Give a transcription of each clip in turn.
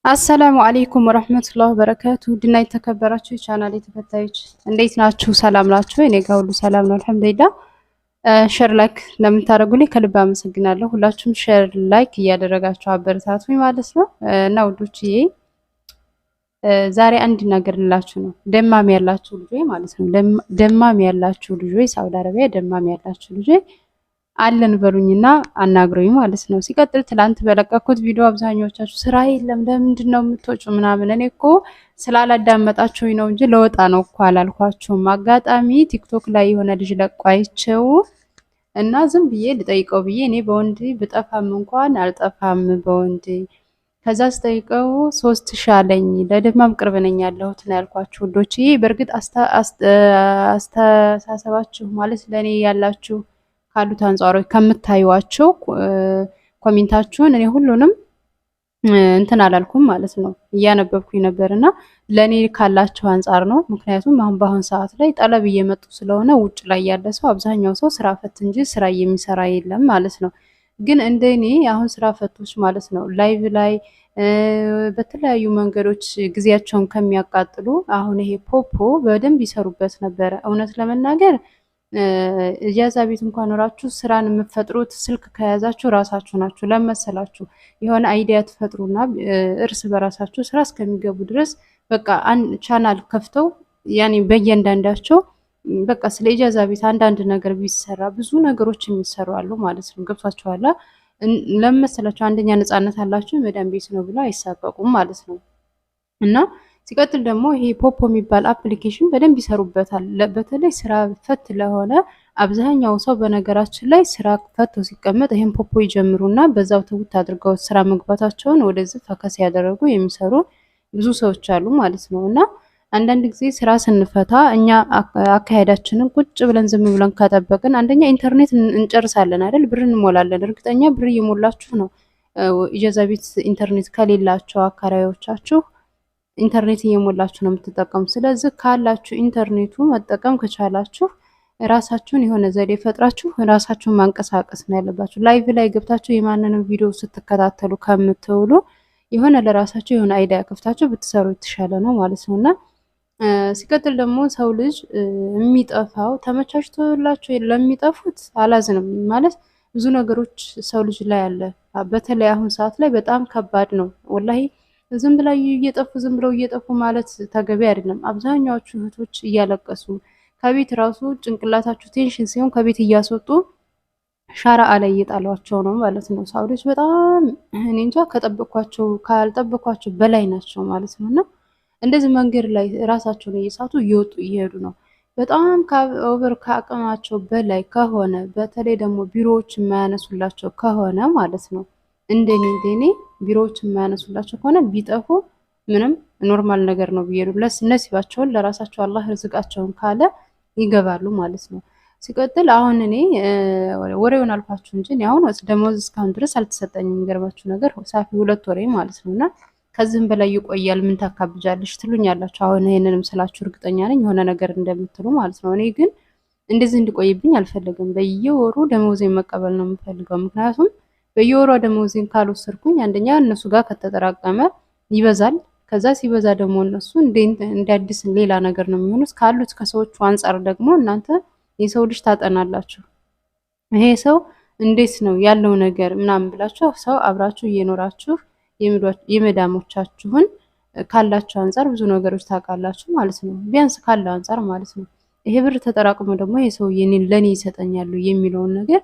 አሰላሙ አለይኩም ወራህመቱላሂ ወበረካቱ ድና የተከበራችሁ የቻናሌ ተከታዮች እንዴት ናችሁ? ሰላም ናችሁ? እኔ ጋር ሁሉ ሰላም ነው አልሐምዱሊላህ። ሼር ላይክ ለምታደርጉልኝ ከልብ አመሰግናለሁ። ሁላችሁም ሼር ላይክ እያደረጋችሁ አበረታቱኝ ማለት ነው። እና ውዶችዬ ዛሬ አንድ ነገር ልላችሁ ነው። ደማም ያላችሁ ልጆች ማለት ነው። ደማም ያላችሁ ልጆች ሳውዲ አረቢያ ደማም ያላችሁ ልጆች አለን በሉኝና አናግሩኝ ማለት ነው። ሲቀጥል ትላንት በለቀኩት ቪዲዮ አብዛኞቻችሁ ስራ የለም ለምንድን ነው የምትወጩ ምናምን፣ እኔ እኮ ስላላዳመጣችሁኝ ነው እንጂ ለወጣ ነው እኮ አላልኳችሁም። አጋጣሚ ቲክቶክ ላይ የሆነ ልጅ ለቋይቸው እና ዝም ብዬ ልጠይቀው ብዬ እኔ በወንድ ብጠፋም እንኳን አልጠፋም በወንድ ከዛ ስጠይቀው 3000 አለኝ። ለደማም ቅርብ ነኝ ያለሁት ነው ያልኳችሁ ውዶች። በእርግጥ አስተሳሰባችሁ ማለት ለኔ ያላችሁ ካሉት አንጻሮች ከምታዩዋቸው ኮሜንታችሁን እኔ ሁሉንም እንትን አላልኩም ማለት ነው፣ እያነበብኩኝ ነበርና ለኔ ካላቸው አንጻር ነው። ምክንያቱም በአሁን ሰዓት ላይ ጠለብ እየመጡ ስለሆነ ውጭ ላይ ያለ ሰው አብዛኛው ሰው ስራ ፈት እንጂ ስራ የሚሰራ የለም ማለት ነው። ግን እንደኔ አሁን ስራ ፈቶች ማለት ነው ላይቭ ላይ በተለያዩ መንገዶች ጊዜያቸውን ከሚያቃጥሉ አሁን ይሄ ፖፖ በደንብ ይሰሩበት ነበረ እውነት ለመናገር እጃዛ ቤት እንኳን ኖራችሁ ስራን የምትፈጥሩት ስልክ ከያዛችሁ ራሳችሁ ናችሁ። ለመሰላችሁ የሆነ አይዲያ ትፈጥሩና እርስ በራሳችሁ ስራ እስከሚገቡ ድረስ በቃ ቻናል ከፍተው ያኔ በየአንዳንዳቸው በቃ ስለ እጃዛ ቤት አንዳንድ ነገር ቢሰራ ብዙ ነገሮች የሚሰሩ አሉ ማለት ነው። ገብቷችኋል? ለመሰላችሁ አንደኛ ነፃነት አላችሁ፣ መዳም ቤት ነው ብለው አይሳቀቁም ማለት ነው። እና ሲቀጥል ደግሞ ይሄ ፖፖ የሚባል አፕሊኬሽን በደንብ ይሰሩበታል። በተለይ ስራ ፈት ለሆነ አብዛኛው ሰው በነገራችን ላይ ስራ ፈቶ ሲቀመጥ ይሄን ፖፖ ይጀምሩና በዛው ትውት አድርገው ስራ መግባታቸውን ወደዚህ ፈከስ ያደረጉ የሚሰሩ ብዙ ሰዎች አሉ ማለት ነው። እና አንዳንድ ጊዜ ስራ ስንፈታ እኛ አካሄዳችንን ቁጭ ብለን ዝም ብለን ከጠበቅን አንደኛ ኢንተርኔት እንጨርሳለን አይደል? ብር እንሞላለን። እርግጠኛ ብር እየሞላችሁ ነው። ኢጃዛ ቤት ኢንተርኔት ከሌላቸው አካባቢዎቻችሁ ኢንተርኔት እየሞላችሁ ነው የምትጠቀሙ። ስለዚህ ካላችሁ ኢንተርኔቱ መጠቀም ከቻላችሁ ራሳችሁን የሆነ ዘዴ ፈጥራችሁ ራሳችሁን ማንቀሳቀስ ነው ያለባችሁ። ላይቭ ላይ ገብታችሁ የማንንም ቪዲዮ ስትከታተሉ ከምትውሉ የሆነ ለራሳችሁ የሆነ አይዲያ ከፍታችሁ ብትሰሩ የተሻለ ነው ማለት ነውና ሲቀጥል ደግሞ ሰው ልጅ የሚጠፋው ተመቻችቶላችሁ ለሚጠፉት አላዝንም ማለት ብዙ ነገሮች ሰው ልጅ ላይ አለ። በተለይ አሁን ሰዓት ላይ በጣም ከባድ ነው ወላሂ። ዝም ብለው እየጠፉ ማለት ተገቢ አይደለም። አብዛኛዎቹ እህቶች እያለቀሱ ከቤት ራሱ ጭንቅላታቸው ቴንሽን ሲሆን ከቤት እያስወጡ ሻራአ ላይ እየጣሏቸው ነው ማለት ነው። ሳውዲዎች በጣም እኔ እንጃ ካልጠበኳቸው በላይ ናቸው ማለት ነውና እንደዚህ መንገድ ላይ ራሳቸውን እየሳቱ እየወጡ እየሄዱ ነው። በጣም ኦቨር ከአቅማቸው በላይ ከሆነ በተለይ ደግሞ ቢሮዎች የማያነሱላቸው ከሆነ ማለት ነው እንደኔ ቢሮዎች የማያነሱላቸው ከሆነ ቢጠፉ ምንም ኖርማል ነገር ነው ብዬ ነው። ነሲባቸውን ለራሳቸው አላህ ርዝቃቸውን ካለ ይገባሉ ማለት ነው። ሲቀጥል አሁን እኔ ወሬውን አልኳችሁ እንጂ አሁን ደሞዝ እስካሁን ድረስ አልተሰጠኝም። የሚገርማችሁ ነገር ሳፊ 2 ወሬ ማለት ነውና ከዚህም በላይ ይቆያል ምን ታካብጃለሽ ትሉኛላችሁ። አሁን ይሄንንም ስላችሁ እርግጠኛ ነኝ የሆነ ነገር እንደምትሉ ማለት ነው። እኔ ግን እንደዚህ እንዲቆይብኝ አልፈልግም። በየወሩ ደሞዜን መቀበል ነው የምፈልገው። ምክንያቱም በየወሩ ደሞዜን ካልወሰድኩኝ አንደኛ እነሱ ጋር ከተጠራቀመ ይበዛል። ከዛ ሲበዛ ደግሞ እነሱ እንደ አዲስ ሌላ ነገር ነው የሚሆኑት። ካሉት ከሰዎቹ አንጻር ደግሞ እናንተ የሰው ልጅ ታጠናላችሁ። ይሄ ሰው እንዴት ነው ያለው ነገር ምናምን ብላችሁ ሰው አብራችሁ እየኖራችሁ የመዳሞቻችሁን ካላችሁ አንጻር ብዙ ነገሮች ታውቃላችሁ ማለት ነው። ቢያንስ ካለው አንጻር ማለት ነው። ይሄ ብር ተጠራቅሞ ደግሞ ይሄ ሰው ለኔ ይሰጠኛሉ የሚለውን ነገር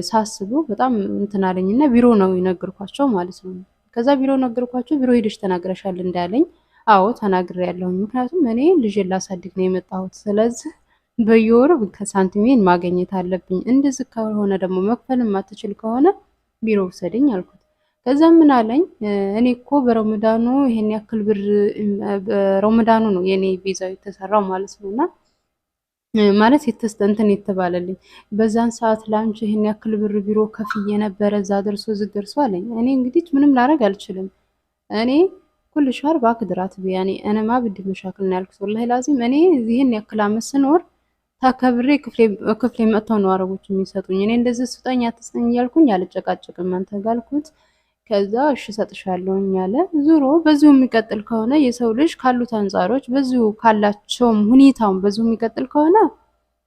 ሳስቡ በጣም እንትን አለኝና ቢሮ ነው የነገርኳቸው ማለት ነው። ከዛ ቢሮ ነገርኳቸው። ቢሮ ሄደሽ ተናግረሻል እንዳለኝ አዎ ተናግሬያለሁ። ምክንያቱም እኔ ልጅ ላሳድግ ነው የመጣሁት። ስለዚህ በየወሩ ከሳንቲሜን ማግኘት አለብኝ። እንደዚህ ከሆነ ደግሞ መክፈል የማትችል ከሆነ ቢሮ ውሰደኝ አልኩት። ከዛ ምን አለኝ እኔ እኮ በረመዳኑ ይሄን ያክል ብር በረመዳኑ ነው የኔ ቪዛው የተሰራው ማለት ነውና ማለት እንትን የተባለልኝ በዛን ሰዓት ላንቺ ይሄን ያክል ብር ቢሮ ከፍዬ ነበረ እዛ ደርሶ አለኝ። እኔ እንግዲህ ምንም ላረግ አልችልም። እኔ ኩል ሻር ባክድራት ቢያኔ እኔማ ብድ መሻክል ነው ያልኩት። ወላሂ ላዚም እኔ ይሄን ያክል አመት ስኖር ተከብሬ ክፍሌ መጥተው ነው አረቦች የሚሰጡኝ። እኔ እንደዚህ ስጠኝ አትስጠኝ እያልኩኝ አልጨቃጨቅም። አንተ ጋልኩት ከዛ እሺ እሰጥሻለሁኝ አለ። ዙሮ በዚሁ የሚቀጥል ከሆነ የሰው ልጅ ካሉት አንጻሮች በዚሁ ካላቸውም ሁኔታውን በዚሁ የሚቀጥል ከሆነ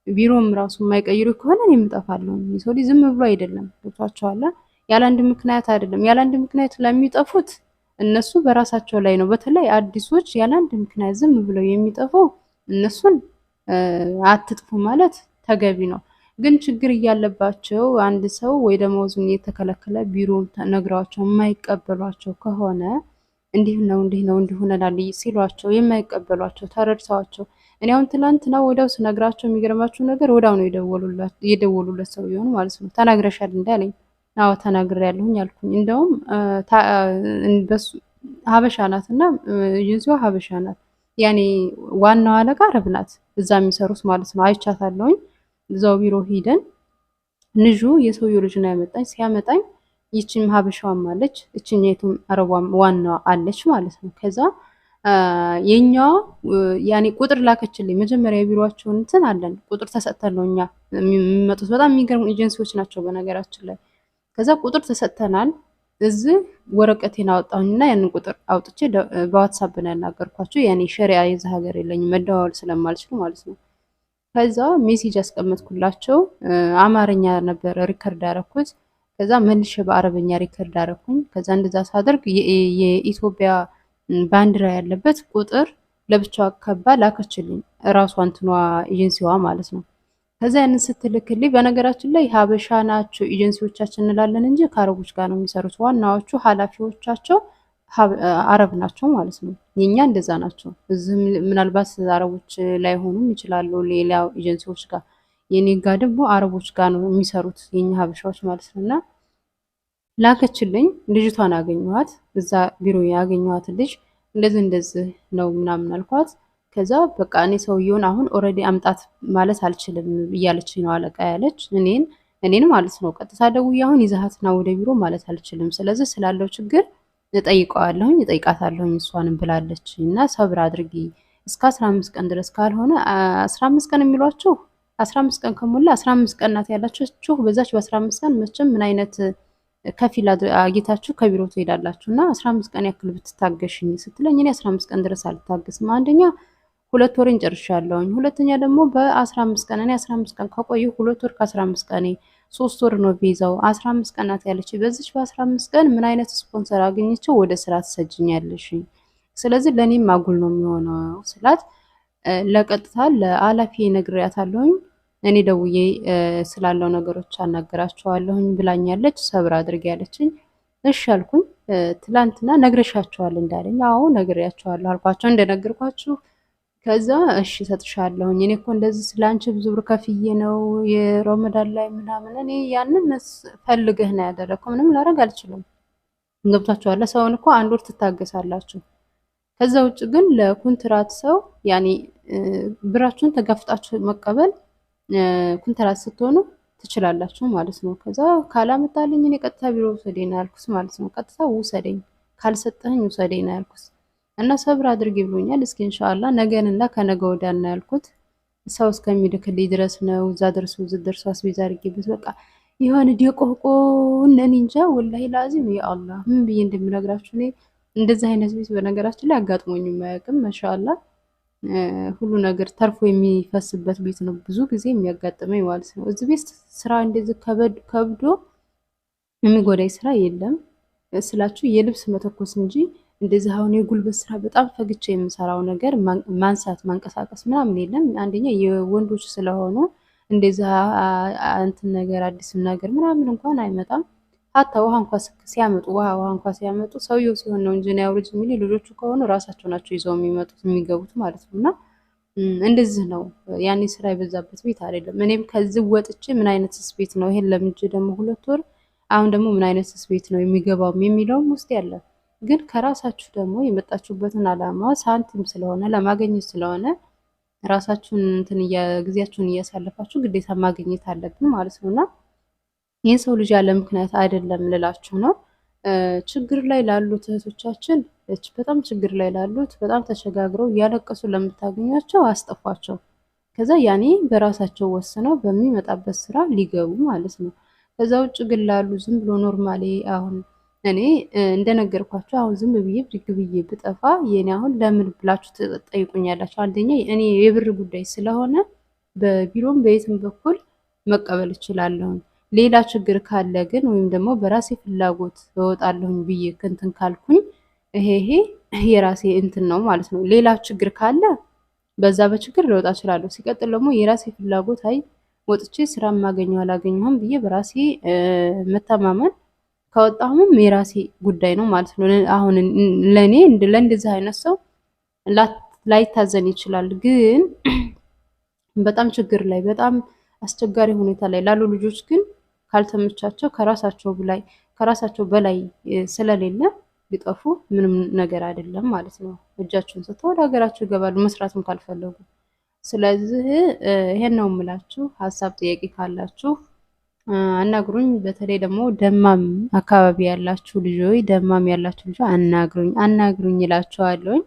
ቢሮም ራሱ የማይቀይሩ ከሆነ እኔም እጠፋለሁ። የሰው ልጅ ዝም ብሎ አይደለም። ገብቷቸዋል። ያለ አንድ ምክንያት አይደለም። ያለ አንድ ምክንያት ለሚጠፉት እነሱ በራሳቸው ላይ ነው። በተለይ አዲሶች ያለ አንድ ምክንያት ዝም ብለው የሚጠፉ እነሱን አትጥፉ ማለት ተገቢ ነው። ግን ችግር እያለባቸው አንድ ሰው ወይ ደመወዙን እየተከለከለ ቢሮ ነግረዋቸው የማይቀበሏቸው ከሆነ እንዲህ ነው እንዲህ ሆነናል ሲሏቸው የማይቀበሏቸው ተረድተዋቸው እኔ አሁን ትላንትና ወዲያው ስነግራቸው የሚገርማችሁ ነገር ወዲያው ነው የደወሉለት ሰው ይሆን ማለት ነው። ተናግረሻል እንዳለኝ አዎ ተናግሬያለሁኝ አልኩኝ። እንደውም በሱ ሀበሻ ናት እና ይዟ ሀበሻ ናት። ያኔ ዋናው አለቃ አረብ ናት፣ እዛ የሚሰሩት ማለት ነው። አይቻታለሁኝ እዛው ቢሮ ሂደን ልጁ የሰውየው ልጅ ነው ያመጣኝ። ሲያመጣኝ ይቺም ሀበሻዋም አለች እችኛይቱም አረቧም ዋናዋ አለች ማለት ነው። ከዛ የኛዋ ያኔ ቁጥር ላከችልኝ። መጀመሪያ የቢሮአቸውን እንትን አለን ቁጥር ተሰጥተን ነው እኛ የሚመጡት። በጣም የሚገርሙ ኤጀንሲዎች ናቸው በነገራችን ላይ። ከዛ ቁጥር ተሰጥተናል። እዚህ ወረቀቴን አወጣሁኝና ያንን ቁጥር አውጥቼ በዋትሳፕ ነው ያናገርኳቸው። ያኔ ሸሪያ የዛ ሀገር የለኝም መደዋወል ስለማልችል ማለት ነው። ከዛ ሜሴጅ ያስቀመጥኩላቸው አማርኛ ነበር ሪከርድ ያደረኩት። ከዛ መልሼ በአረበኛ ሪከርድ አደረኩኝ። ከዛ እንደዛ ሳደርግ የኢትዮጵያ ባንዲራ ያለበት ቁጥር ለብቻው አከባ ላከችልኝ፣ እራሷ እንትኗ ኤጀንሲዋ ማለት ነው። ከዛ ያንን ስትልክልኝ በነገራችን ላይ ሀበሻ ናቸው ኤጀንሲዎቻችን እንላለን እንጂ ከአረቦች ጋር ነው የሚሰሩት። ዋናዎቹ ኃላፊዎቻቸው አረብ ናቸው ማለት ነው። የኛ እንደዛ ናቸው። እዚህ ምናልባት አረቦች ላይሆኑም ይችላሉ ሌላ ኤጀንሲዎች ጋር። የኔ ጋር ደግሞ አረቦች ጋር ነው የሚሰሩት የኛ ሀበሻዎች ማለት ነው። እና ላከችልኝ። ልጅቷን አገኘኋት፣ እዛ ቢሮ ያገኘኋት ልጅ እንደዚህ ነው ምናምን አልኳት። ከዛ በቃ እኔ ሰውየውን አሁን ኦልሬዲ አምጣት ማለት አልችልም እያለች ነው አለቃ ያለች እኔን ማለት ነው። ቀጥታ ደውዬ አሁን ይዛሃትና ወደ ቢሮ ማለት አልችልም፣ ስለዚህ ስላለው ችግር እጠይቃታለሁኝ እሷንም ብላለች። እና ሰብር አድርጊ እስከ 15 ቀን ድረስ ካልሆነ 15 ቀን የሚሏችሁ 15 ቀን ከሞላ 15 ቀን ናት ያላችሁ። በዛች በ15 ቀን መቼም ምን አይነት ከፊል አጌታችሁ ከቢሮ ትሄዳላችሁ። እና 15 ቀን ያክል ብትታገሽኝ ስትለኝ እኔ 15 ቀን ድረስ አልታገስም። አንደኛ 2 ወሬን ጨርሻለሁኝ፣ ሁለተኛ ደግሞ በ15 ቀን እኔ 15 ቀን ከቆየሁ 2 ወር ከ15 ቀን 3 ወር ነው ቪዛው። 15 ቀናት ያለች በዚች በ15 ቀን ምን አይነት ስፖንሰር አገኘችው ወደ ስራ ትሰጅኛለሽ? ስለዚህ ለኔም አጉል ነው የሚሆነው ስላት ለቀጥታ ለአላፊ ነግሬያታለሁኝ። እኔ ደውዬ ስላለው ነገሮች አናገራቸዋለሁኝ ብላኛለች። ሰብር አድርግ ያለችኝ። እሺ አልኩኝ። ትላንትና ነግረሻቸዋል እንዳለኝ አዎ ነግሬያቸዋለሁ አልኳቸው እንደነገርኳችሁ። ከዛ እሺ ሰጥሻለሁኝ እኔ እኮ እንደዚህ ስላንቺ ብዙ ብር ከፍዬ ነው የረመዳን ላይ ምናምን እኔ ያንን ፈልገህ ነው ያደረኩ፣ ምንም ላደርግ አልችልም። ገብታችኋል። ሰውን እኮ 1 ወር ትታገሳላችሁ። ከዛ ውጭ ግን ለኮንትራት ሰው ያኔ ብራችሁን ተጋፍጣችሁ መቀበል ኮንትራት ስትሆኑ ትችላላችሁ ማለት ነው። ከዛ ካላመጣልኝ እኔ ቀጥታ ቢሮ ውሰደኝ ነው ያልኩት ማለት ነው። ቀጥታ ውሰደኝ፣ ካልሰጠኝ ውሰደኝ ነው ያልኩት። እና ሰብር አድርጊ ብሎኛል። እስኪ ኢንሻአላህ ነገንና ከነገ ወዲያ ነው ያልኩት። ሰው እስከሚልክልኝ ድረስ ነው። እዛ ደርሶ አስቤዛ አድርጌበት በቃ የሆነ ዲቆቆን እኔ እንጃ ወላሂ ላዚም ያ አላህ ምን ብዬ እንደምነግራችሁ። እኔ እንደዚህ አይነት ቤት በነገራችን ላይ አጋጥሞኝ የማያውቅም። ማሻአላህ ሁሉ ነገር ተርፎ የሚፈስበት ቤት ነው ብዙ ጊዜ የሚያጋጥመኝ ማለት ነው። እዚህ ቤት ስራ እንደዚህ ከብዶ የሚጎዳኝ ስራ የለም ስላችሁ የልብስ መተኮስ እንጂ እንደዚህ አሁን የጉልበት ስራ በጣም ፈግቼ የምሰራው ነገር ማንሳት ማንቀሳቀስ ምናምን የለም። አንደኛ የወንዶች ስለሆኑ እንደዚህ እንትን ነገር አዲስ ነገር ምናምን እንኳን አይመጣም። ሀታ ውሃ እንኳን ሲያመጡ ውሃ እንኳን ሲያመጡ ሰውየው ሲሆን ነው እንጂ ነው ልጅ የሚል ልጆቹ ከሆኑ ራሳቸው ናቸው ይዘው የሚመጡት የሚገቡት ማለት ነው። እና እንደዚህ ነው ያኔ ስራ የበዛበት ቤት አይደለም። እኔም ከዚህ ወጥቼ ምን አይነትስ ቤት ነው ይሄን ለምጄ ደግሞ 2 ወር አሁን ደግሞ ምን አይነትስ ቤት ነው የሚገባው የሚለውም ውስጥ ያለ ግን ከራሳችሁ ደግሞ የመጣችሁበትን አላማ ሳንቲም ስለሆነ ለማግኘት ስለሆነ ራሳችሁን እንትን ጊዜያችሁን እያሳለፋችሁ ግዴታ ማግኘት አለብን ማለት ነውና ይህን ሰው ልጅ ያለ ምክንያት አይደለም ልላችሁ ነው። ችግር ላይ ላሉት እህቶቻችን በጣም ችግር ላይ ላሉት በጣም ተቸጋግረው እያለቀሱ ለምታገኟቸው አስጠፏቸው። ከዛ ያኔ በራሳቸው ወስነው በሚመጣበት ስራ ሊገቡ ማለት ነው። ከዛ ውጭ ግን ላሉ ዝም ብሎ ኖርማሊ አሁን እኔ እንደነገርኳችሁ አሁን ዝም ብዬ ብድግ ብዬ ብጠፋ የኔ አሁን ለምን ብላችሁ ትጠይቁኛላችሁ። አንደኛ እኔ የብር ጉዳይ ስለሆነ በቢሮም በየትም በኩል መቀበል እችላለሁ። ሌላ ችግር ካለ ግን ወይም ደግሞ በራሴ ፍላጎት እወጣለሁኝ ብዬ እንትን ካልኩኝ ይሄ የራሴ እንትን ነው ማለት ነው። ሌላ ችግር ካለ በዛ በችግር ልወጣ እችላለሁ። ሲቀጥል ደግሞ የራሴ ፍላጎት አይ ወጥቼ ስራ ማገኘው አላገኘሁም ብዬ በራሴ መተማመን ከወጣሁም የራሴ ጉዳይ ነው ማለት ነው። አሁን ለእኔ ለእንደዚህ አይነት ሰው ላይታዘን ይችላል። ግን በጣም ችግር ላይ በጣም አስቸጋሪ ሁኔታ ላይ ላሉ ልጆች ግን ካልተመቻቸው ከራሳቸው በላይ ስለሌለ ቢጠፉ ምንም ነገር አይደለም ማለት ነው። እጃቸውን ሰጥተው ወደ ሀገራቸው ይገባሉ መስራትም ካልፈለጉ። ስለዚህ ይሄን ነው የምላችሁ። ሀሳብ ጥያቄ ካላችሁ አናግሩኝ። በተለይ ደግሞ ደማም አካባቢ ያላችሁ ልጆች አናግሩኝ እላችኋለሁ።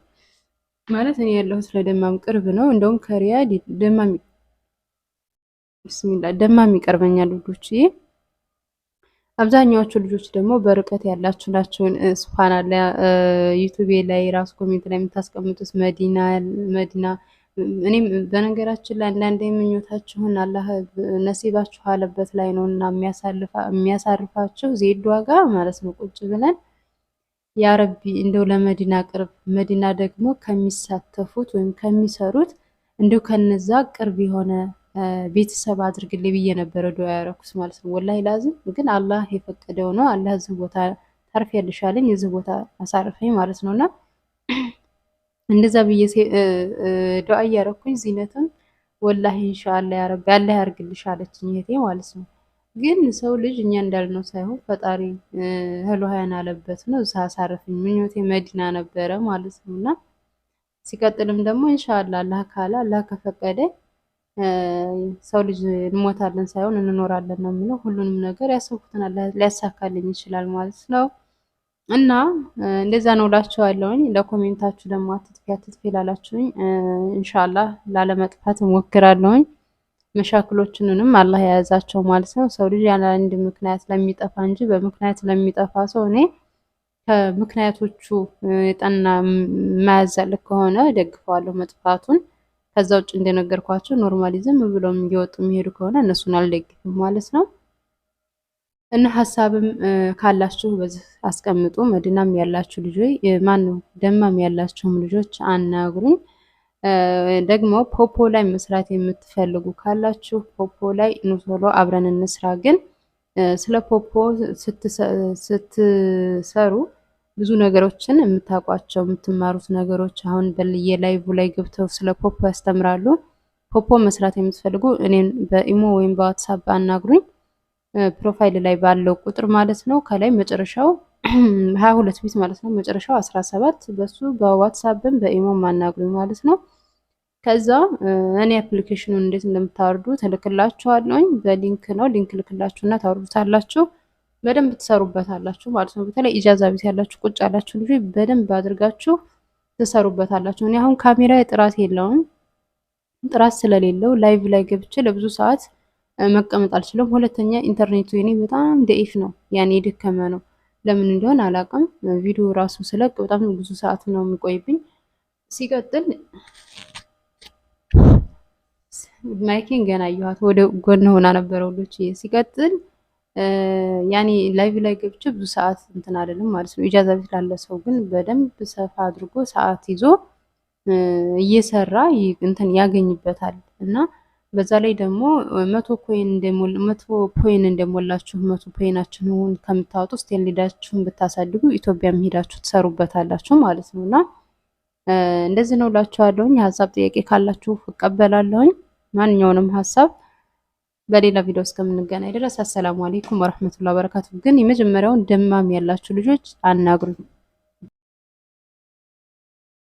ማለት እኔ ያለሁት ለደማም ቅርብ ነው። እንደውም ከሪያድ ደማም ይቀርበኛል ልጆች። አብዛኛዎቹ ልጆች ደግሞ በርቀት ያላችሁ ናቸው። ስብሃናላ ዩቲዩብ ላይ ራሱ ኮሜንት ላይ የምታስቀምጡት መዲና እኔም በነገራችን ላይ አንዳንዴ ምኞታችሁን አላህ ነሲባችሁ አለበት ላይ ነው እና የሚያሳርፋችሁ ዜድ ዋጋ ማለት ነው። ቁጭ ብለን ያ ረቢ እንደው ለመዲና ቅርብ መዲና ደግሞ ከሚሳተፉት ወይም ከሚሰሩት እንደው ከነዛ ቅርብ የሆነ ቤተሰብ አድርግልኝ ብዬ ነበረ ዱዓ ያረኩት ማለት ነው። ወላሂ ላዝም ግን አላህ የፈቀደው ነው። አላህ እዚህ ቦታ ታርፊያለሽ አለኝ፣ እዚህ ቦታ አሳርፈኝ ማለት ነውና እንደዛ ብዬ ዱዓ እያረኩኝ ዚነትም ወላሂ ኢንሻአላህ ያ ረቢ አላህ ያርግልሽ አለችኝ እህቴ ማለት ነው። ግን ሰው ልጅ እኛ እንዳልነው ሳይሆን ፈጣሪ ህልውሃያን አለበት ነው። እዛ አሳርፈኝ ምኞቴ መዲና ነበረ ማለት ነውና ሲቀጥልም ደግሞ ኢንሻአላህ አላህ ካለ አላህ ከፈቀደ ሰው ልጅ እንሞታለን ሳይሆን እንኖራለን ነው የሚለው። ሁሉንም ነገር ያሰብኩትን ሊያሳካልኝ ይችላል ማለት ነው። እና እንደዛ ነው እላችኋለሁኝ። ለኮሜንታችሁ ደግሞ አትጥፊ ላላችሁኝ ኢንሻአላህ ላለመጥፋት እሞክራለሁኝ። መሻክሎችንንም አላህ የያዛቸው ማለት ነው። ሰው ልጅ ያለ አንድ ምክንያት ለሚጠፋ እንጂ በምክንያት ለሚጠፋ ሰው እኔ ከምክንያቶቹ የጠና ማያዛልቅ ከሆነ ደግፈዋለሁ መጥፋቱን። ከዛ ውጭ እንደነገርኳቸው ኖርማሊዝም ብሎም እየወጡ የሚሄዱ ከሆነ እነሱን አልደግፍም ማለት ነው። እና ሀሳብም ካላችሁ በዚህ አስቀምጡ። መዲናም ያላችሁ ልጆች ደማም ያላችሁም ልጆች አናግሩኝ። ደግሞ ፖፖ ላይ መስራት የምትፈልጉ ካላችሁ ፖፖ ላይ ቶሎ አብረን እንስራ። ግን ስለ ፖፖ ስትሰሩ ብዙ ነገሮችን የምታውቋቸው የምትማሩት ነገሮች አሁን የላይቭ ላይ ገብተው ስለ ፖፖ ያስተምራሉ። ፖፖ መስራት የምትፈልጉ እኔን በኢሞ ወይም በዋትሳፕ አናግሩኝ። ፕሮፋይል ላይ ባለው ቁጥር ማለት ነው። ከላይ መጨረሻው 22 ቢት ማለት ነው። መጨረሻው 17 በሱ በዋትሳፕም በኢሞም አናግሩኝ ማለት ነው። ከዛ እኔ አፕሊኬሽኑን እንዴት እንደምታወርዱ ተልክላችኋለሁኝ። በሊንክ ነው። ሊንክ ልክላችሁና ታወርዱታላችሁ። በደንብ ትሰሩበታላችሁ ማለት ነው። በተለይ ኢጃዛ ቤት ያላችሁ ቁጭ ያላችሁ ልጆች በደንብ አድርጋችሁ ትሰሩበታላችሁ። እኔ አሁን ካሜራ ጥራት የለውም። ጥራት ስለሌለው ላይቭ ላይ ገብቼ ለብዙ ሰዓት መቀመጥ አልችልም። ሁለተኛ ኢንተርኔቱ የኔ በጣም ደኢፍ ነው፣ ያኔ የደከመ ነው። ለምን እንደሆነ አላውቅም። ቪዲዮ ራሱ ስለቅ በጣም ብዙ ሰዓት ነው የሚቆይብኝ። ሲቀጥል ማይኬን ገና አየኋት ወደ ጎን ሆና ነበረ ሁሎች። ሲቀጥል ያኔ ላይቭ ላይ ገብቼ ብዙ ሰዓት እንትን አይደለም ማለት ነው። ኢጃዛ ቤት ላለ ሰው ግን በደንብ ሰፋ አድርጎ ሰዓት ይዞ እየሰራ እንትን ያገኝበታል። እና በዛ ላይ ደግሞ 100 ፖይን እንደሞላችሁ 100 ፖይናችሁን ከምታወጡ ስቴል ሊዳችሁን ብታሳድጉ ኢትዮጵያም ሄዳችሁ ትሰሩበታላችሁ ማለት ነውና እንደዚህ ነው እላችኋለሁኝ። ሀሳብ ጥያቄ ካላችሁ እቀበላለሁኝ። ማንኛውንም ሀሳብ በሌላ ቪዲዮ እስከምንገናኝ ድረስ አሰላሙ አለይኩም ወራህመቱላሂ ወበረካቱ። ግን የመጀመሪያውን ደማም ያላችሁ ልጆች አናግሩኝ።